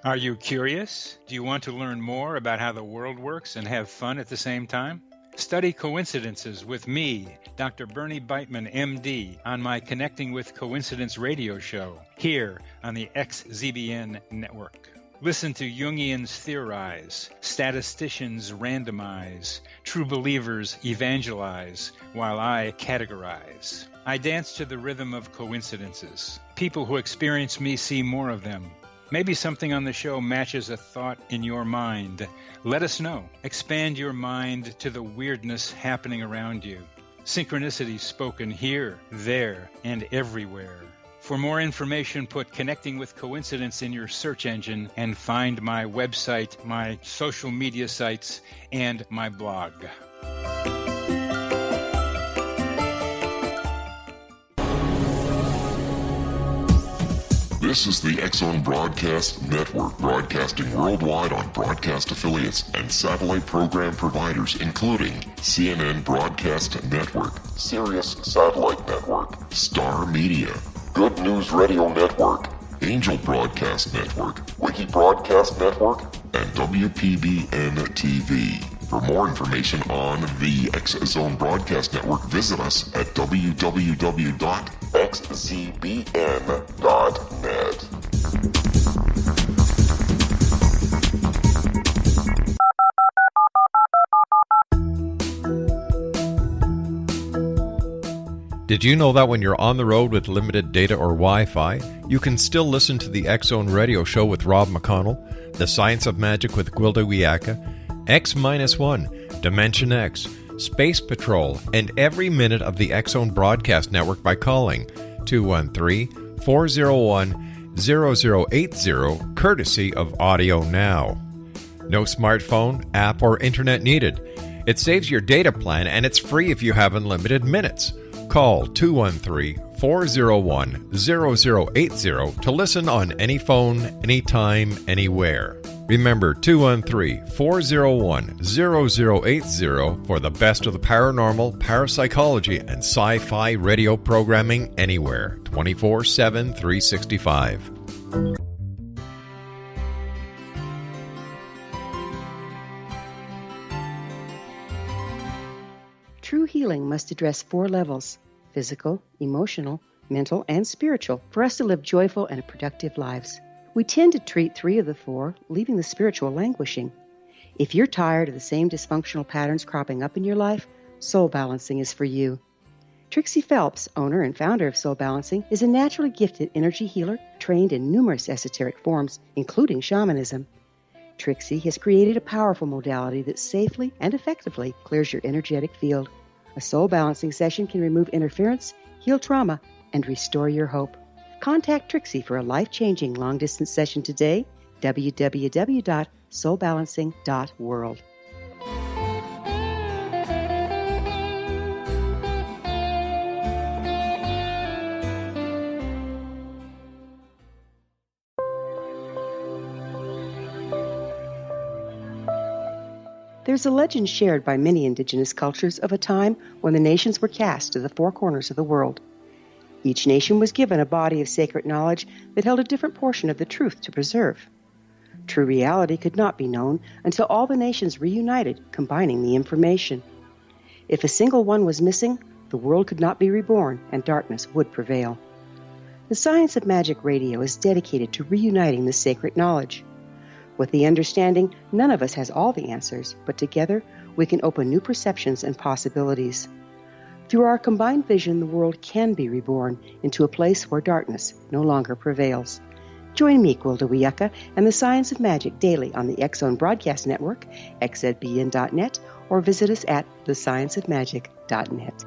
Are you curious? Do you want to learn more about how the world works and have fun at the same time? Study coincidences with me, Dr. Bernie Beitman, MD, on my Connecting with Coincidence radio show here on the XZBN network. Listen to Jungians theorize, statisticians randomize, true believers evangelize, while I categorize. I dance to the rhythm of coincidences. People who experience me see more of them. Maybe something on the show matches a thought in your mind. Let us know. Expand your mind to the weirdness happening around you. Synchronicity spoken here, there, and everywhere. For more information, put Connecting with Coincidence in your search engine and find my website, my social media sites, and my blog. This is the X-Zone Broadcast Network, broadcasting worldwide on broadcast affiliates and satellite program providers, including CNN Broadcast Network, Sirius Satellite Network, Star Media, Good News Radio Network, Angel Broadcast Network, Wiki Broadcast Network, and WPBN TV. For more information on the X-Zone Broadcast Network, visit us at www.xzbn.net. Did you know that when you're on the road with limited data or Wi-Fi, you can still listen to the X-Zone Radio Show with Rob McConnell, The Science of Magic with Gwilda Wiyaka, X-1, Dimension X, Space Patrol, and every minute of the X-Zone Broadcast Network by calling 213-401-0080, courtesy of Audio Now. No smartphone, app, or internet needed. It saves your data plan, and it's free if you have unlimited minutes. Call 213-401-0080 to listen on any phone, anytime, anywhere. Remember 213-401-0080 for the best of the paranormal, parapsychology, and sci-fi radio programming anywhere, 24/7, 365. True healing must address 4 levels: physical, emotional, mental, and spiritual, for us to live joyful and productive lives. We tend to treat 3 of the 4, leaving the spiritual languishing. If you're tired of the same dysfunctional patterns cropping up in your life, Soul Balancing is for you. Trixie Phelps, owner and founder of Soul Balancing, is a naturally gifted energy healer trained in numerous esoteric forms, including shamanism. Trixie has created a powerful modality that safely and effectively clears your energetic field. A Soul Balancing session can remove interference, heal trauma, and restore your hope. Contact Trixie for a life-changing long-distance session today, www.soulbalancing.world. There's a legend shared by many indigenous cultures of a time when the nations were cast to the 4 corners of the world. Each nation was given a body of sacred knowledge that held a different portion of the truth to preserve. True reality could not be known until all the nations reunited, combining the information. If a single one was missing, the world could not be reborn and darkness would prevail. The Science of Magic Radio is dedicated to reuniting the sacred knowledge. With the understanding, none of us has all the answers, but together we can open new perceptions and possibilities. Through our combined vision, the world can be reborn into a place where darkness no longer prevails. Join me, Gwilda Wiyaka, and the Science of Magic daily on the X-Zone Broadcast Network, xzbn.net, or visit us at thescienceofmagic.net.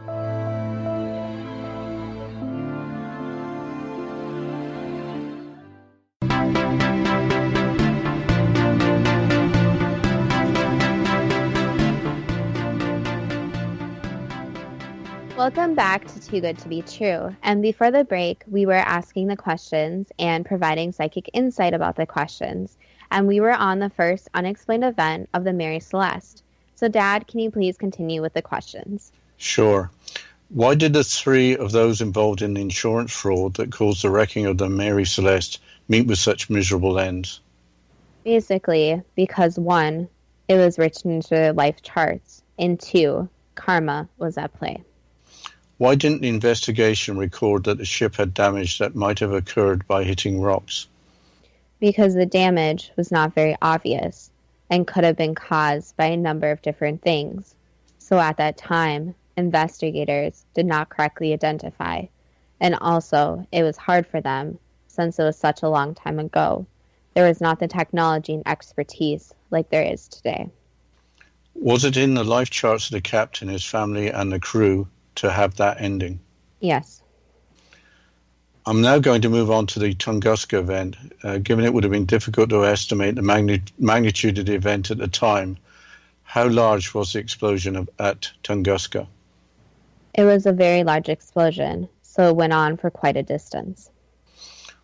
Welcome back to Too Good to Be True. And before the break, we were asking the questions and providing psychic insight about the questions. And we were on the first unexplained event of the Mary Celeste. So, Dad, can you please continue with the questions? Sure. Why did the 3 of those involved in the insurance fraud that caused the wrecking of the Mary Celeste meet with such miserable ends? Basically, because 1, it was written into their life charts, and 2, karma was at play. Why didn't the investigation record that the ship had damage that might have occurred by hitting rocks? Because the damage was not very obvious and could have been caused by a number of different things. So at that time, investigators did not correctly identify. And also, it was hard for them since it was such a long time ago. There was not the technology and expertise like there is today. Was it in the life charts of the captain, his family, and the crew to have that ending? Yes. I'm now going to move on to the Tunguska event. Given it would have been difficult to estimate the magnitude of the event at the time, how large was the explosion at Tunguska? It was a very large explosion, so it went on for quite a distance.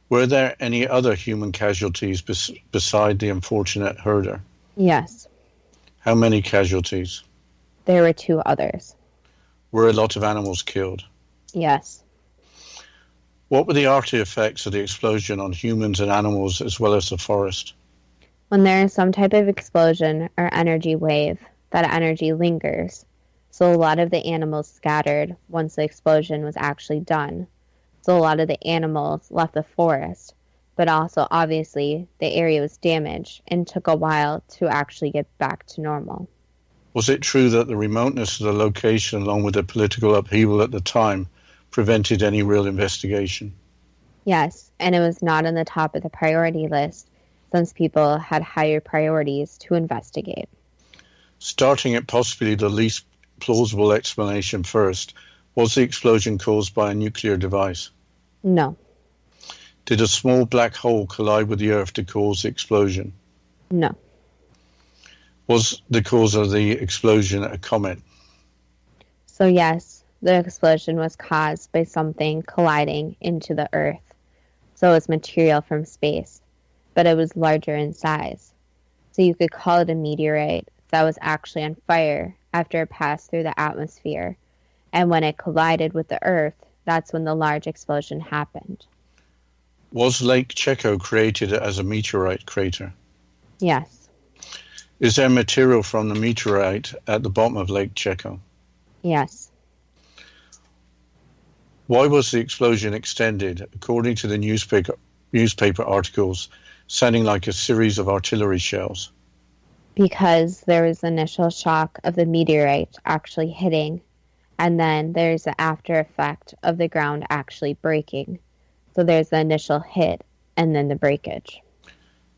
Were there any other human casualties beside the unfortunate herder? Yes, How many casualties? there were 2 others. Were a lot of animals killed? Yes. What were the after effects of the explosion on humans and animals as well as the forest? When there is some type of explosion or energy wave, that energy lingers. So a lot of the animals scattered once the explosion was actually done. So a lot of the animals left the forest, but also obviously the area was damaged and took a while to actually get back to normal. Was it true that the remoteness of the location along with the political upheaval at the time prevented any real investigation? Yes, and it was not on the top of the priority list since people had higher priorities to investigate. Starting at possibly the least plausible explanation first, was the explosion caused by a nuclear device? No. Did a small black hole collide with the Earth to cause the explosion? No. Was the cause of the explosion a comet? So yes, the explosion was caused by something colliding into the Earth. So it was material from space, but it was larger in size. So you could call it a meteorite that was actually on fire after it passed through the atmosphere. And when it collided with the Earth, that's when the large explosion happened. Was Lake Checo created as a meteorite crater? Yes. Is there material from the meteorite at the bottom of Lake Checo? Yes. Why was the explosion extended, according to the newspaper articles, sounding like a series of artillery shells? Because there was the initial shock of the meteorite actually hitting, and then there's the after effect of the ground actually breaking. So there's the initial hit and then the breakage.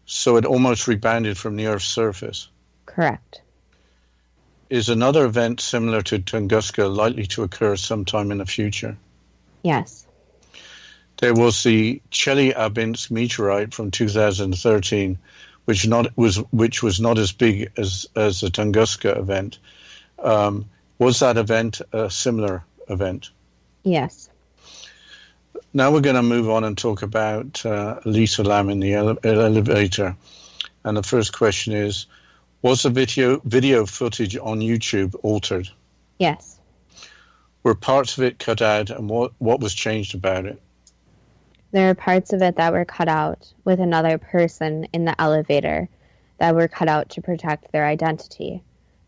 So it almost rebounded from the Earth's surface? Correct. Is another event similar to Tunguska likely to occur sometime in the future? Yes. There was the Chelyabinsk meteorite from 2013, which was not as big as the Tunguska event. Was that event a similar event? Yes. Now we're going to move on and talk about Lisa Lam in the elevator. And the first question is, was the video footage on YouTube altered? Yes. Were parts of it cut out, and what was changed about it? There are parts of it that were cut out with another person in the elevator that were cut out to protect their identity.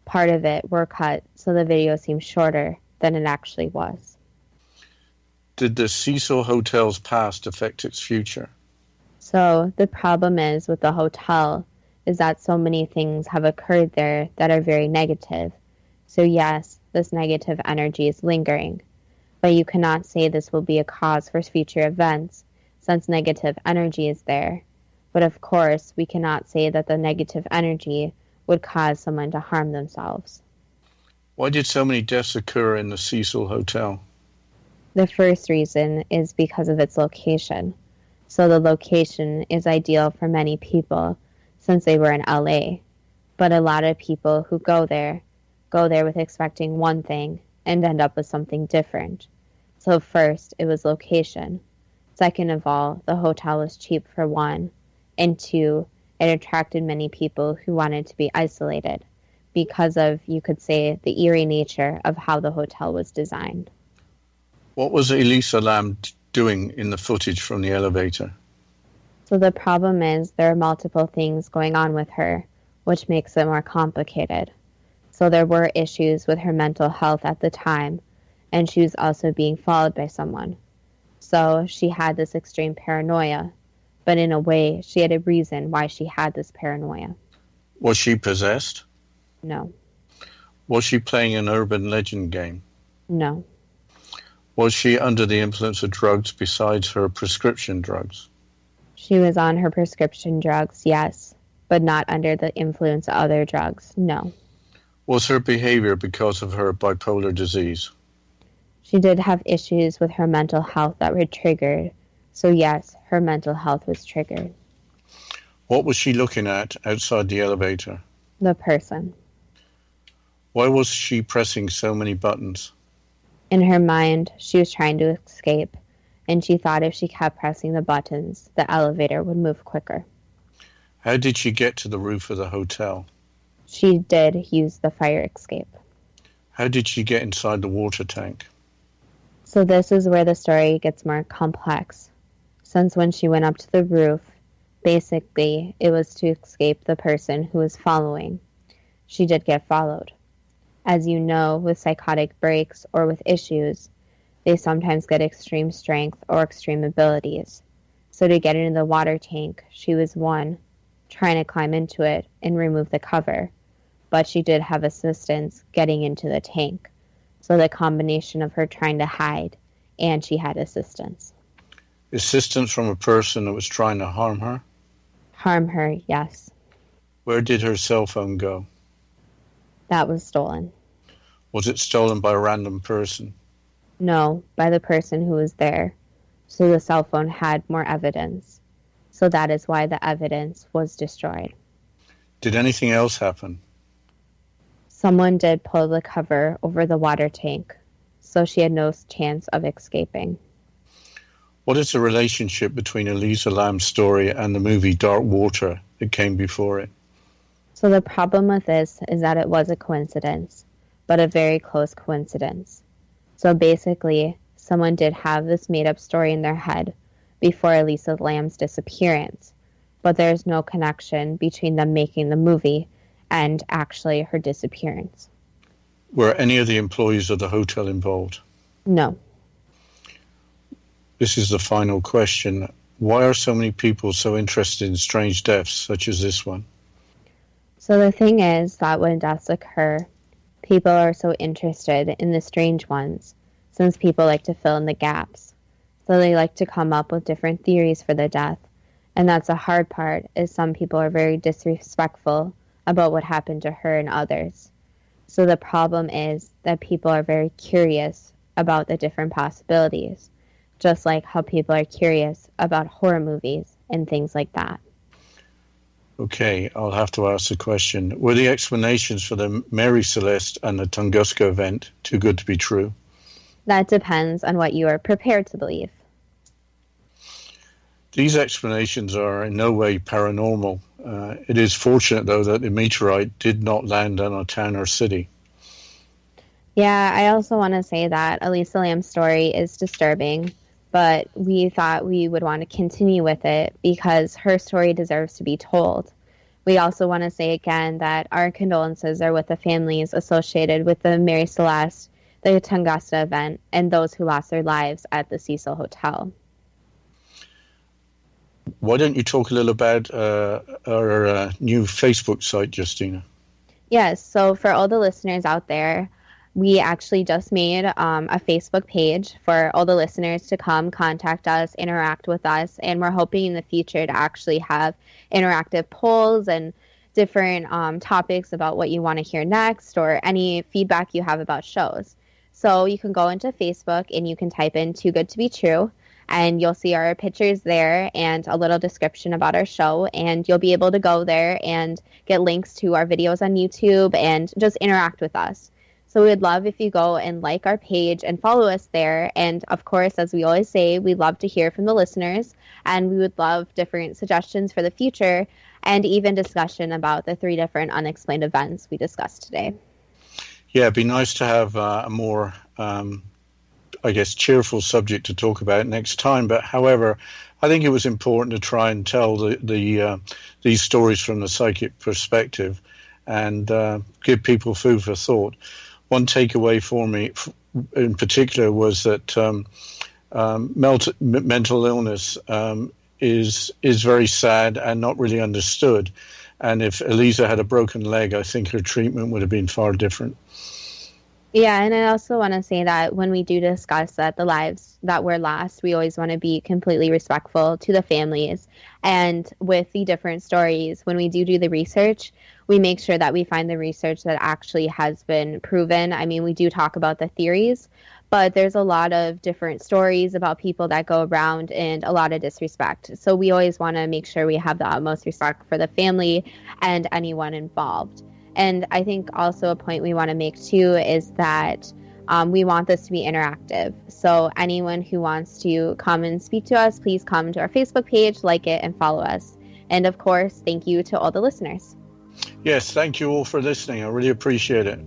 Part of it were cut so the video seemed shorter than it actually was. Did the Cecil Hotel's past affect its future? So the problem is with the hotel is that so many things have occurred there that are very negative. So yes, this negative energy is lingering, but you cannot say this will be a cause for future events since negative energy is there. But of course, we cannot say that the negative energy would cause someone to harm themselves. Why did so many deaths occur in the Cecil Hotel? The first reason is because of its location. So the location is ideal for many people since they were in LA. But a lot of people who go there with expecting one thing and end up with something different. So first, it was location. Second of all, the hotel was cheap for one. And two, it attracted many people who wanted to be isolated because of, you could say, the eerie nature of how the hotel was designed. What was Elisa Lam doing in the footage from the elevator? So the problem is there are multiple things going on with her, which makes it more complicated. So there were issues with her mental health at the time, and she was also being followed by someone. So she had this extreme paranoia, but in a way, she had a reason why she had this paranoia. Was she possessed? No. Was she playing an urban legend game? No. Was she under the influence of drugs besides her prescription drugs? She was on her prescription drugs, yes, but not under the influence of other drugs, no. Was her behavior because of her bipolar disease? She did have issues with her mental health that were triggered, so yes, her mental health was triggered. What was she looking at outside the elevator? The person. Why was she pressing so many buttons? In her mind, she was trying to escape, and she thought if she kept pressing the buttons, the elevator would move quicker. How did she get to the roof of the hotel? She did use the fire escape. How did she get inside the water tank? So this is where the story gets more complex, since when she went up to the roof, basically it was to escape the person who was following. She did get followed. As you know, with psychotic breaks or with issues, they sometimes get extreme strength or extreme abilities. So to get into the water tank, she was one, trying to climb into it and remove the cover, but she did have assistance getting into the tank. So the combination of her trying to hide and she had assistance. Assistance from a person that was trying to harm her? Harm her, yes. Where did her cell phone go? That was stolen. Was it stolen by a random person? No, by the person who was there. So the cell phone had more evidence. So that is why the evidence was destroyed. Did anything else happen? Someone did pull the cover over the water tank, so she had no chance of escaping. What is the relationship between Elisa Lam's story and the movie Dark Water that came before it? So the problem with this is that it was a coincidence, but a very close coincidence. So basically, someone did have this made-up story in their head before Elisa Lam's disappearance, but there's no connection between them making the movie and actually her disappearance. Were any of the employees of the hotel involved? No. This is the final question. Why are so many people so interested in strange deaths such as this one? So the thing is that when deaths occur, people are so interested in the strange ones, since people like to fill in the gaps. So they like to come up with different theories for the death. And that's the hard part, is some people are very disrespectful about what happened to her and others. So the problem is that people are very curious about the different possibilities, just like how people are curious about horror movies and things like that. Okay, I'll have to ask the question. Were the explanations for the Mary Celeste and the Tunguska event too good to be true? That depends on what you are prepared to believe. These explanations are in no way paranormal. It is fortunate, though, that the meteorite did not land on a town or city. Yeah, I also want to say that Elisa Lam's story is disturbing, but we thought we would want to continue with it because her story deserves to be told. We also want to say again that our condolences are with the families associated with the Mary Celeste, the Tunguska event, and those who lost their lives at the Cecil Hotel. Why don't you talk a little about our new Facebook site, Justina? Yes, so for all the listeners out there, we actually just made a Facebook page for all the listeners to come contact us, interact with us, and we're hoping in the future to actually have interactive polls and different topics about what you want to hear next or any feedback you have about shows. So you can go into Facebook and you can type in Too Good to Be True, and you'll see our pictures there and a little description about our show, and you'll be able to go there and get links to our videos on YouTube and just interact with us. So we'd love if you go and like our page and follow us there. And of course, as we always say, we'd love to hear from the listeners, and we would love different suggestions for the future and even discussion about the 3 different unexplained events we discussed today. Yeah, it'd be nice to have a more, cheerful subject to talk about next time. But however, I think it was important to try and tell these stories from the psychic perspective and give people food for thought. One takeaway for me in particular was that mental illness is very sad and not really understood. And if Elisa had a broken leg, I think her treatment would have been far different. Yeah, and I also want to say that when we do discuss that the lives that were lost, we always want to be completely respectful to the families. And with the different stories, when we do the research, we make sure that we find the research that actually has been proven. I mean, we do talk about the theories, but there's a lot of different stories about people that go around and a lot of disrespect. So we always want to make sure we have the utmost respect for the family and anyone involved. And I think also a point we want to make too is that We want this to be interactive. So anyone who wants to come and speak to us, please come to our Facebook page, like it, and follow us. And of course, thank you to all the listeners. Yes, thank you all for listening. I really appreciate it.